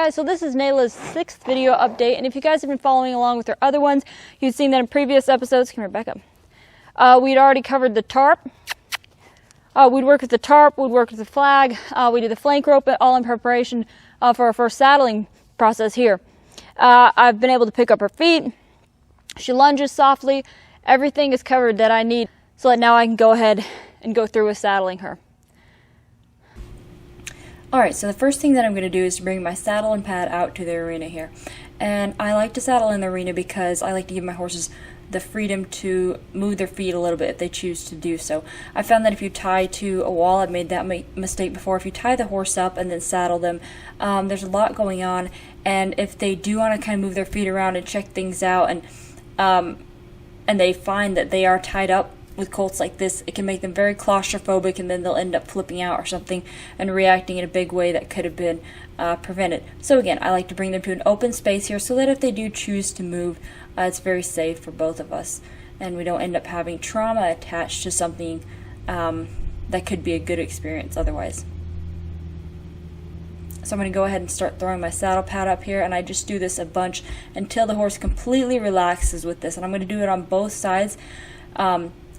guys, so this is Nayla's 6th video update, and if you guys have been following along with her other ones, you've seen that in previous episodes. Come here, back up. We'd already covered the tarp. We'd work with the tarp, we'd work with the flag, we did the flank rope, all in preparation for our first saddling process here. I've been able to pick up her feet. She lunges softly. Everything is covered that I need, so that now I can go ahead and go through with saddling her. Alright, so the first thing that I'm going to do is to bring my saddle and pad out to the arena here. And I like to saddle in the arena because I like to give my horses the freedom to move their feet a little bit if they choose to do so. I found that if you tie to a wall, I've made that mistake before, if you tie the horse up and then saddle them, there's a lot going on, and if they do want to kind of move their feet around and check things out, and they find that they are tied up with colts like this, it can make them very claustrophobic, and then they'll end up flipping out or something and reacting in a big way that could have been prevented. So again, I like to bring them to an open space here so that if they do choose to move, it's very safe for both of us, and we don't end up having trauma attached to something that could be a good experience otherwise. So I'm going to go ahead and start throwing my saddle pad up here, and I just do this a bunch until the horse completely relaxes with this, and I'm going to do it on both sides.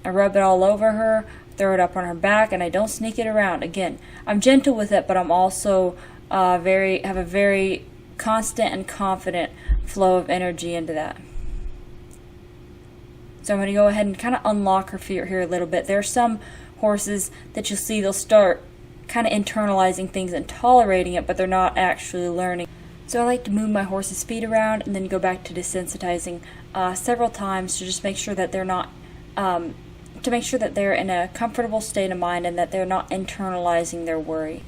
I rub it all over her, throw it up on her back, and I don't sneak it around. Again, I'm gentle with it, but I'm also have a very constant and confident flow of energy into that. So I'm going to go ahead and kind of unlock her feet here a little bit. There are some horses that you'll see, they'll start kind of internalizing things and tolerating it, but they're not actually learning. So I like to move my horse's feet around and then go back to desensitizing several times to just make sure that they're not to make sure that they're in a comfortable state of mind and that they're not internalizing their worry.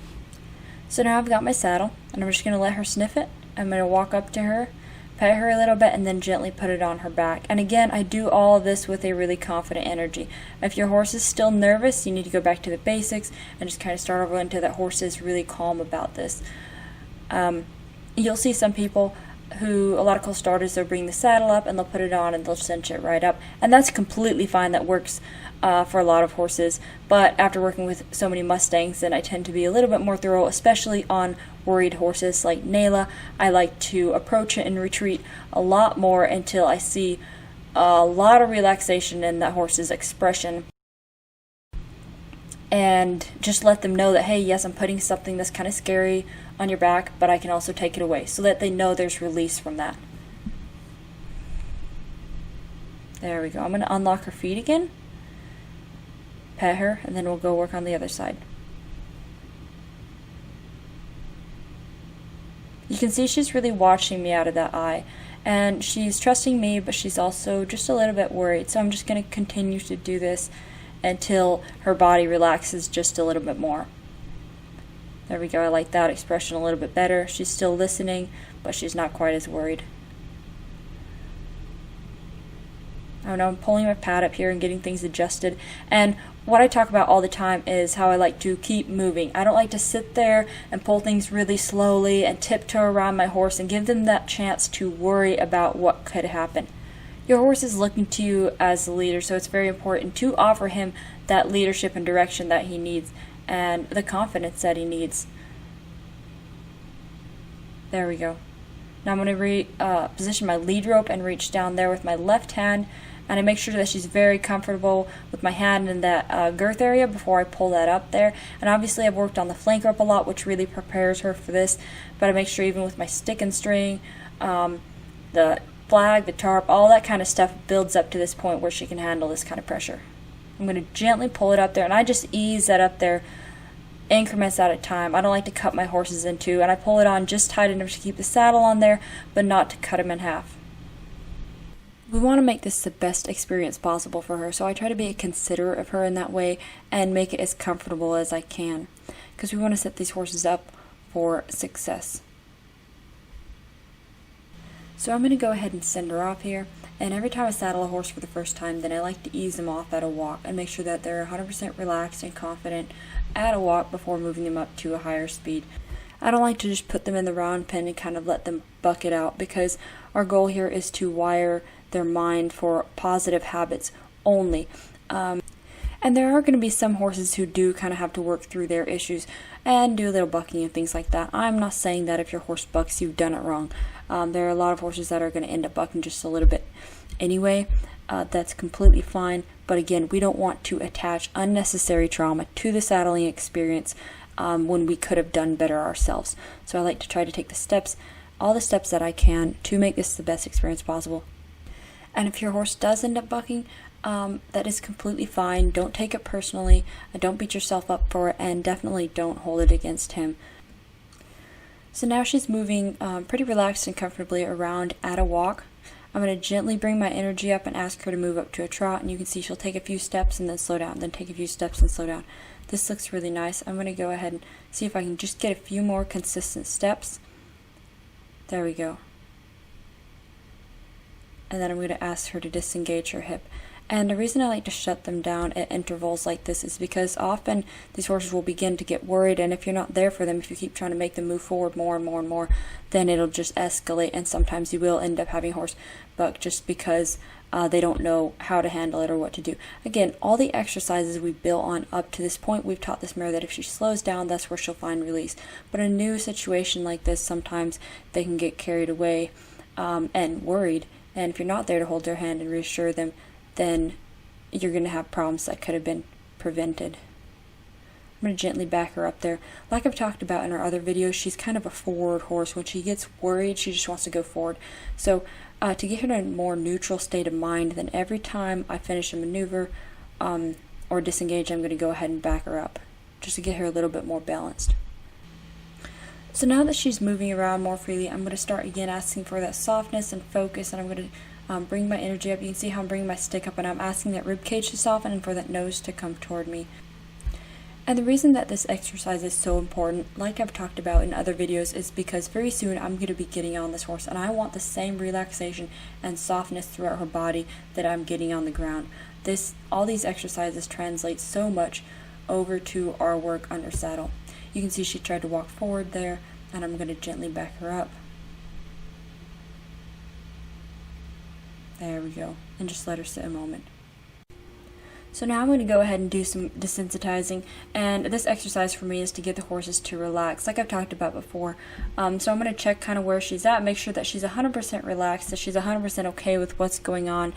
So now I've got my saddle, and I'm just going to let her sniff it. I'm going to walk up to her, pet her a little bit, and then gently put it on her back. And again, I do all of this with a really confident energy. If your horse is still nervous, you need to go back to the basics and just kind of start over until that horse is really calm about this. You'll see some people who, a lot of Colt starters, they'll bring the saddle up and they'll put it on and they'll cinch it right up, and that's completely fine. That works for a lot of horses, but after working with so many Mustangs, then I tend to be a little bit more thorough, especially on worried horses like Nayla. I like to approach it and retreat a lot more until I see a lot of relaxation in that horse's expression, and just let them know that, hey, yes, I'm putting something that's kind of scary on your back, but I can also take it away, so that they know there's release from that. There we go. I'm going to unlock her feet again, pet her, and then we'll go work on the other side. You can see she's really watching me out of that eye, and she's trusting me, but she's also just a little bit worried, so I'm just going to continue to do this until her body relaxes just a little bit more. There we go. I like that expression a little bit better. She's still listening, but she's not quite as worried. I know I'm pulling my pad up here and getting things adjusted, and what I talk about all the time is how I like to keep moving. I don't like to sit there and pull things really slowly and tiptoe around my horse and give them that chance to worry about what could happen. Your horse is looking to you as the leader, so it's very important to offer him that leadership and direction that he needs, and the confidence that he needs. There we go. Now I'm going to position my lead rope and reach down there with my left hand, and I make sure that she's very comfortable with my hand in that girth area before I pull that up there. And obviously I've worked on the flank rope a lot, which really prepares her for this, but I make sure even with my stick and string, the flag, the tarp, all that kind of stuff builds up to this point where she can handle this kind of pressure. I'm going to gently pull it up there, and I just ease that up there increments at a time. I don't like to cut my horses in two, and I pull it on just tight enough to keep the saddle on there, but not to cut him in half. We want to make this the best experience possible for her, so I try to be considerate of her in that way and make it as comfortable as I can, because we want to set these horses up for success. So I'm going to go ahead and send her off here, and every time I saddle a horse for the first time, then I like to ease them off at a walk and make sure that they're 100% relaxed and confident at a walk before moving them up to a higher speed. I don't like to just put them in the round pen and kind of let them buck it out, because our goal here is to wire their mind for positive habits only. And there are going to be some horses who do kind of have to work through their issues and do a little bucking and things like that. I'm not saying that if your horse bucks, you've done it wrong. There are a lot of horses that are going to end up bucking just a little bit anyway. That's completely fine. But again, we don't want to attach unnecessary trauma to the saddling experience when we could have done better ourselves. So I like to try to take the steps, all the steps that I can to make this the best experience possible. And if your horse does end up bucking, that is completely fine. Don't take it personally. Don't beat yourself up for it, and definitely don't hold it against him. So now she's moving pretty relaxed and comfortably around at a walk. I'm going to gently bring my energy up and ask her to move up to a trot, and you can see she'll take a few steps and then slow down, then take a few steps and slow down. This looks really nice. I'm going to go ahead and see if I can just get a few more consistent steps. There we go. And then I'm going to ask her to disengage her hip. And the reason I like to shut them down at intervals like this is because often these horses will begin to get worried, and if you're not there for them, if you keep trying to make them move forward more and more and more, then it'll just escalate, and sometimes you will end up having a horse buck just because they don't know how to handle it or what to do. Again, all the exercises we built on up to this point, we've taught this mare that if she slows down, that's where she'll find release. But in a new situation like this, sometimes they can get carried away and worried, and if you're not there to hold their hand and reassure them, then you're going to have problems that could have been prevented. I'm going to gently back her up there. Like I've talked about in our other videos, she's kind of a forward horse. When she gets worried, she just wants to go forward. So to get her to a more neutral state of mind, then every time I finish a maneuver or disengage, I'm going to go ahead and back her up, just to get her a little bit more balanced. So now that she's moving around more freely, I'm going to start again asking for that softness and focus, and I'm going to bring my energy up. You can see how I'm bringing my stick up, and I'm asking that rib cage to soften and for that nose to come toward me. And the reason that this exercise is so important, like I've talked about in other videos, is because very soon I'm going to be getting on this horse, and I want the same relaxation and softness throughout her body that I'm getting on the ground. All these exercises translate so much over to our work under saddle. You can see she tried to walk forward there, and I'm going to gently back her up. There we go, and just let her sit a moment. So now I'm going to go ahead and do some desensitizing, and this exercise for me is to get the horses to relax, like I've talked about before. So I'm going to check kind of where she's at, make sure that she's 100% relaxed, that she's 100% okay with what's going on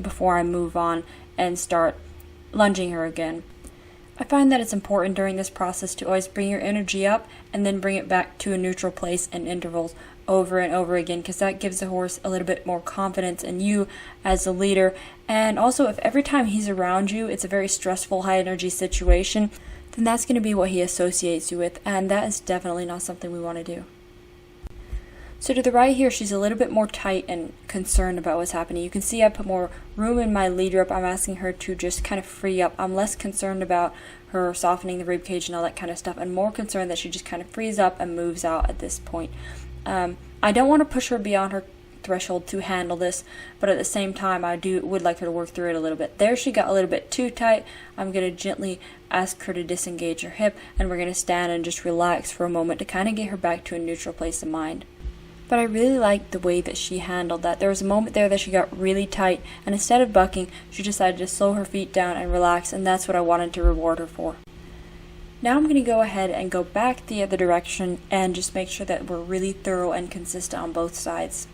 before I move on and start lunging her again. I find that it's important during this process to always bring your energy up and then bring it back to a neutral place in intervals over and over again, because that gives the horse a little bit more confidence in you as a leader. And also, if every time he's around you it's a very stressful, high energy situation, then that's going to be what he associates you with, and that is definitely not something we want to do. So to the right here, she's a little bit more tight and concerned about what's happening. You can see I put more room in my lead rope. I'm asking her to just kind of free up. I'm less concerned about her softening the rib cage and all that kind of stuff, and more concerned that she just kind of frees up and moves out at this point. I don't want to push her beyond her threshold to handle this, but at the same time I would like her to work through it a little bit. There she got a little bit too tight. I'm going to gently ask her to disengage her hip, and we're going to stand and just relax for a moment to kind of get her back to a neutral place of mind. But I really liked the way that she handled that. There was a moment there that she got really tight, and instead of bucking, she decided to slow her feet down and relax, and that's what I wanted to reward her for. Now I'm going to go ahead and go back the other direction and just make sure that we're really thorough and consistent on both sides.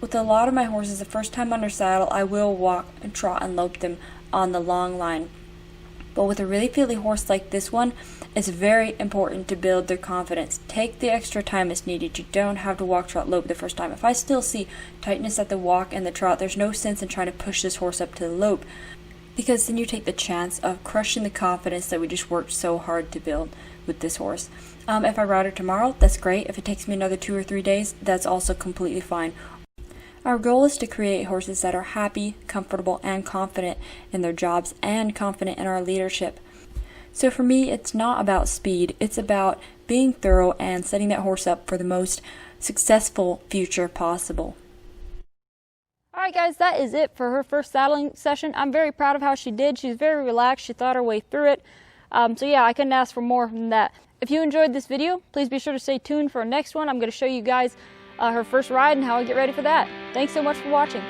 With a lot of my horses, the first time under saddle, I will walk and trot and lope them on the long line. But with a really feely horse like this one, it's very important to build their confidence. Take the extra time it's needed. You don't have to walk, trot, lope the first time. If I still see tightness at the walk and the trot, there's no sense in trying to push this horse up to the lope, because then you take the chance of crushing the confidence that we just worked so hard to build with this horse. If I ride her tomorrow, that's great. If it takes me another 2 or 3 days, that's also completely fine. Our goal is to create horses that are happy, comfortable, and confident in their jobs and confident in our leadership. So for me, it's not about speed. It's about being thorough and setting that horse up for the most successful future possible. Alright guys, that is it for her first saddling session. I'm very proud of how she did. She's very relaxed. She thought her way through it. So yeah, I couldn't ask for more than that. If you enjoyed this video, please be sure to stay tuned for our next one. I'm going to show you guys her first ride and how I get ready for that. Thanks so much for watching.